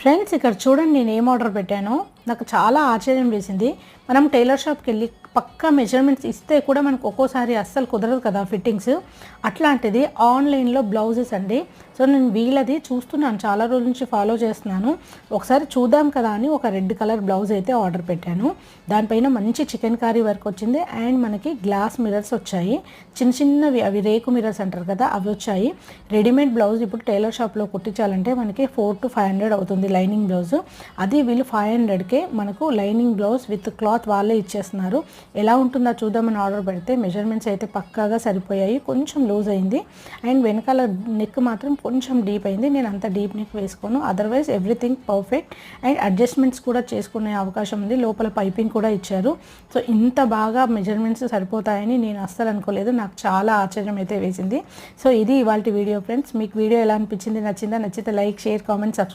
Friends ఇక్కడ చూడండి నేను ఏం ఆర్డర్ పెట్టానో నాకు చాలా ఆశ్చర్యం వేసింది. మనం టైలర్ షాప్కి వెళ్ళి పక్కా మెజర్మెంట్స్ ఇస్తే కూడా మనకు ఒక్కోసారి అస్సలు కుదరదు కదా ఫిట్టింగ్స్. అట్లాంటిది ఆన్లైన్లో బ్లౌజెస్ అండి. సో నేను వీళ్ళది చూస్తున్నాను, చాలా రోజుల నుంచి ఫాలో చేస్తున్నాను. ఒకసారి చూద్దాం కదా అని ఒక రెడ్ కలర్ బ్లౌజ్ అయితే ఆర్డర్ పెట్టాను. దానిపైన మంచి చికెన్ కర్రీ వర్క్ వచ్చింది అండ్ మనకి గ్లాస్ మిర్రర్స్ వచ్చాయి. చిన్న చిన్నవి అవి రేకు మిర్రర్స్ అంటారు కదా, అవి వచ్చాయి. రెడీమేడ్ బ్లౌజ్ ఇప్పుడు టైలర్ షాప్లో కుట్టించాలంటే మనకి 400 to 500 అవుతుంది లైనింగ్ బ్లౌజ్. అది వీళ్ళు 500కే మనకు లైనింగ్ బ్లౌజ్ విత్ క్లాత్ వాళ్ళే ఇచ్చేస్తున్నారు. ఎలా ఉంటుందో చూద్దామని ఆర్డర్ పెడితే మెజర్మెంట్స్ అయితే పక్కాగా సరిపోయాయి. కొంచెం లూజ్ అయింది అండ్ వెనకాల నెక్ మాత్రం కొంచెం డీప్ అయింది. నేను అంత డీప్ నెక్ వేసుకోను, otherwise everything perfect. And adjustments కూడా చేసుకునే అవకాశం ఉంది. లోపల పైపింగ్ కూడా ఇచ్చారు. సో ఇంత బాగా మెజర్మెంట్స్ సరిపోతాయని నేను అస్సలు అనుకోలేదు. నాకు చాలా ఆశ్చర్యం అయితే వేసింది. సో ఇది ఇవాల్టి వీడియో ఫ్రెండ్స్. మీకు వీడియో ఎలా అనిపించింది, నచ్చిందా? నచ్చితే లైక్, షేర్, కామెంట్, సబ్స్క్రైబ్.